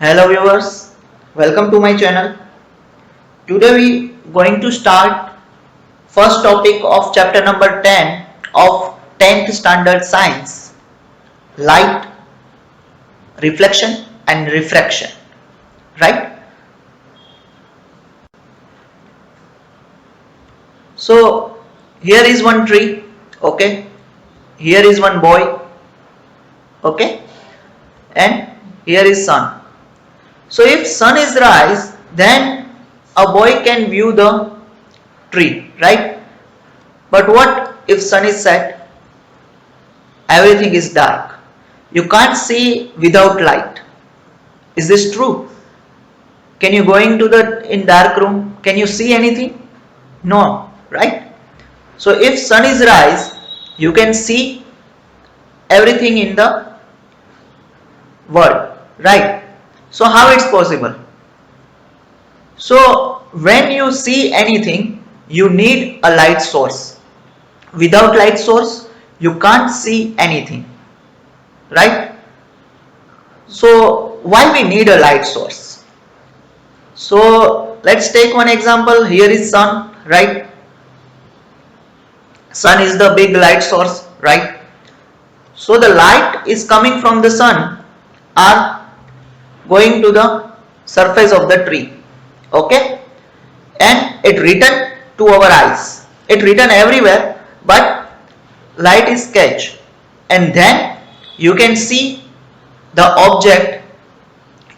Hello viewers, welcome to my channel. Today we going to start first topic of chapter number 10 of 10th standard science, light, reflection and refraction, right? So here is one tree, okay? Here is one boy, okay? And here is sun. So if sun is rise, then a boy can view the tree, right? But what if sun is set? Everything is dark. You can't see without light. Is this true? Can you go into the in dark room? Can you see anything? No, right? So if sun is rise, you can see everything in the world, right? So how it's possible? So when you see anything, you need a light source. Without light source, you can't see anything, right? So why we need a light source? So let's take one example. Here is sun, right? Sun is the big light source, right? So the light is coming from the sun are going to the surface of the tree, okay, and it return to our eyes. It return everywhere, but light is catch, and then you can see the object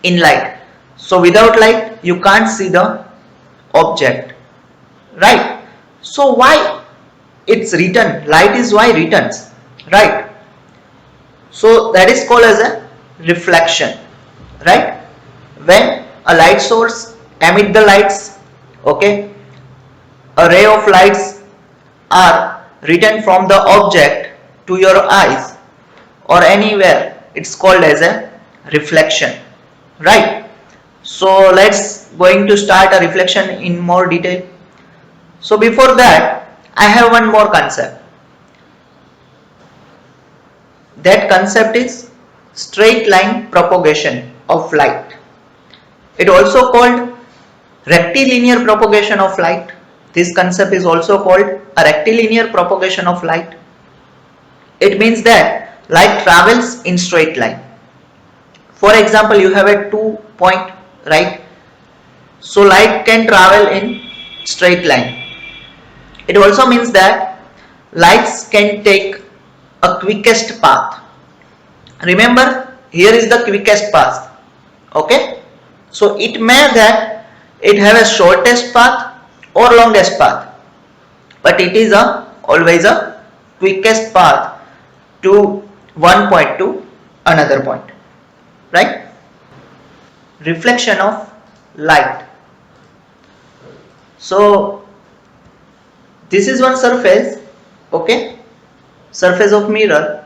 in light. So without light you can't see the object, right? So why it's written, light is why returns, right? So that is called as a reflection, right? When a light source emit the lights, okay, a ray of lights are written from the object to your eyes or anywhere, it's called as a reflection, right? So let's going to start a reflection in more detail. So before that, I have one more concept. That concept is straight line propagation of light. It also called rectilinear propagation of light. This concept is also called a rectilinear propagation of light. It means that light travels in straight line. For example, you have a 2 point, right? So light can travel in straight line. It also means that lights can take a quickest path. Remember, here is the quickest path, okay? So it may that it have a shortest path or longest path, but it is always a quickest path to one point to another point, right? Reflection of light. So this is one surface, okay, surface of mirror.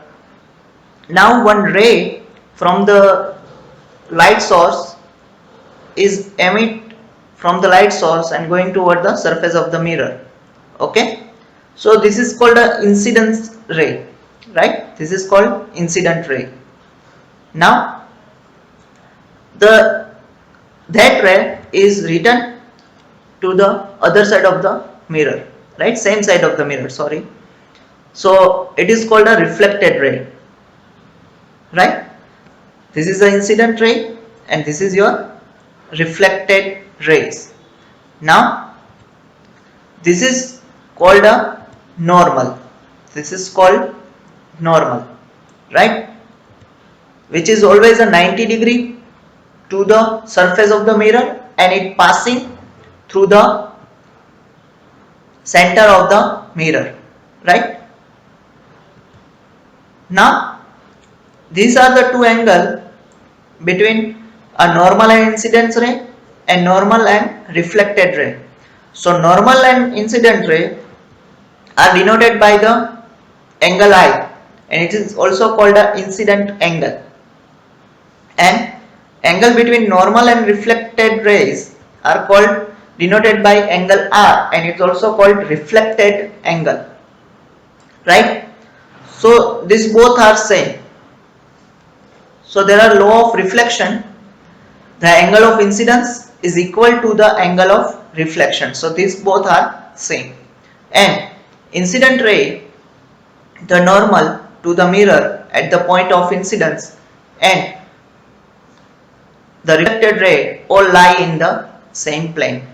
Now one ray from the light source is emit from the light source and going toward the surface of the mirror, okay. So this is called a incidence ray, right? This is called incident ray. Now that ray is written to the other side of the mirror, right? Same side of the mirror, sorry. So it is called a reflected ray, right? This is the incident ray and this is your reflected rays. Now this is called a normal. This is called normal, right? Which is always a 90 degree to the surface of the mirror and it passing through the center of the mirror, right? Now these are the two angles between a normal and incident ray and normal and reflected ray. So normal and incident ray are denoted by the angle I and it is also called the incident angle, and angle between normal and reflected rays are called denoted by angle R and it's also called reflected angle, right? So these both are same. So there are law of reflection the angle of incidence is equal to the angle of reflection. So these both are same. And incident ray, the normal to the mirror at the point of incidence, and the reflected ray all lie in the same plane.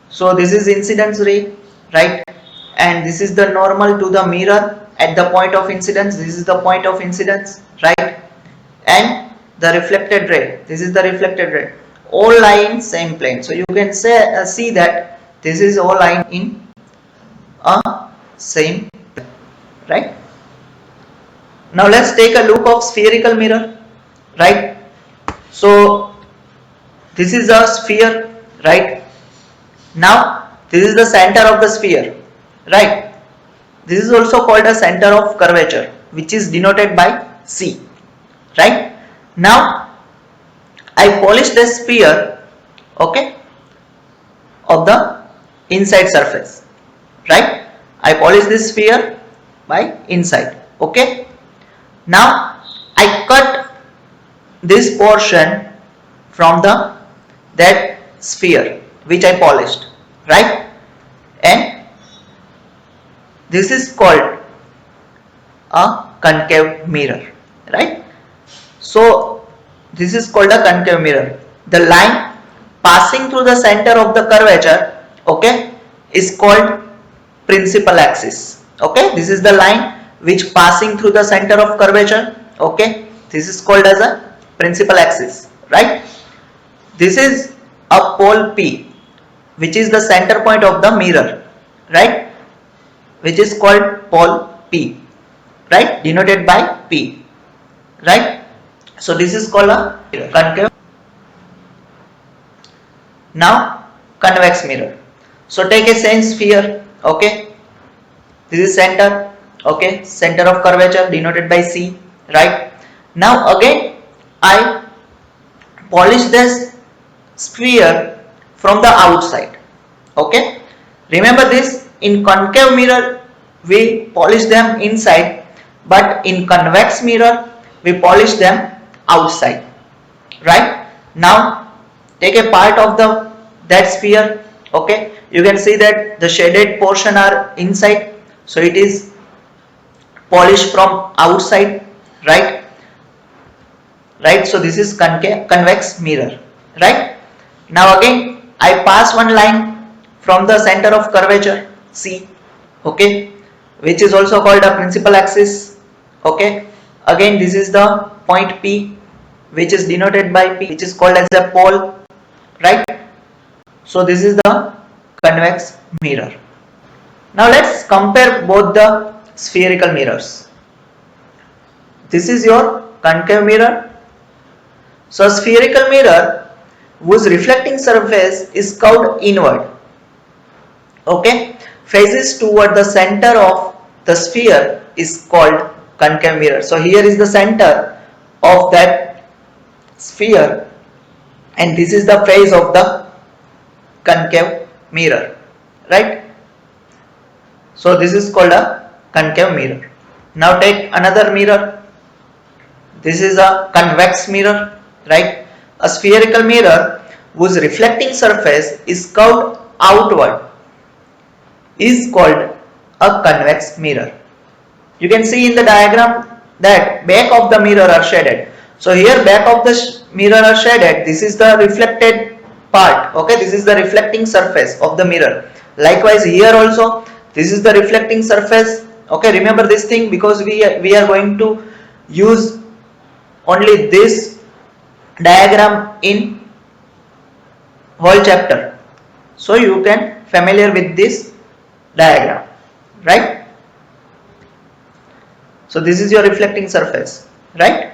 So this is incidence ray, right? And this is the normal to the mirror at the point of incidence. This is the point of incidence, right? And the reflected ray, this is the reflected ray, all lie in same plane. So you can say see that this is all lying in a same plane, right? Now let's take a look of spherical mirror, right? So this is a sphere, right? Now this is the center of the sphere, right? This is also called a center of curvature, which is denoted by C, right? Now I polish the sphere, okay, of the inside surface, right? I polish this sphere by inside, okay. Now I cut this portion from the that sphere which I polished, right? And this is called a concave mirror, right? So this is called a concave mirror. The line passing through the center of the curvature, okay, is called principal axis, okay. This is the line which passing through the center of curvature, okay. This is called as a principal axis, right? This is a pole P, which is the center point of the mirror, right, which is called pole P, right, denoted by P, right? So this is called a concave. Now convex mirror. So take a same sphere, okay, this is center, okay, center of curvature denoted by C, right? Now again I polish this sphere from the outside, okay. Remember this, in concave mirror we polish them inside, but in convex mirror we polish them outside, right? Now take a part of that sphere, okay. You can see that the shaded portion are inside, so it is polished from outside, right? Right, so this is convex mirror, right? Now again I pass one line from the center of curvature C, okay, which is also called a principal axis, okay. Again this is the point P, which is denoted by P, which is called as a pole, right? So this is the convex mirror. Now let's compare both the spherical mirrors. This is your concave mirror. So spherical mirror whose reflecting surface is curved inward, okay, faces toward the center of the sphere is called concave mirror. So here is the center of that sphere and this is the face of the concave mirror, right? So this is called a concave mirror. Now take another mirror. This is a convex mirror, right? A spherical mirror whose reflecting surface is curved outward is called a convex mirror. You can see in the diagram that back of the mirror are shaded. So here back of the mirror are shaded. This is the reflected part, okay. This is the reflecting surface of the mirror. Likewise here also this is the reflecting surface, okay. Remember this thing because we are going to use only this diagram in whole chapter, so you can familiar with this diagram, right? So this is your reflecting surface, right?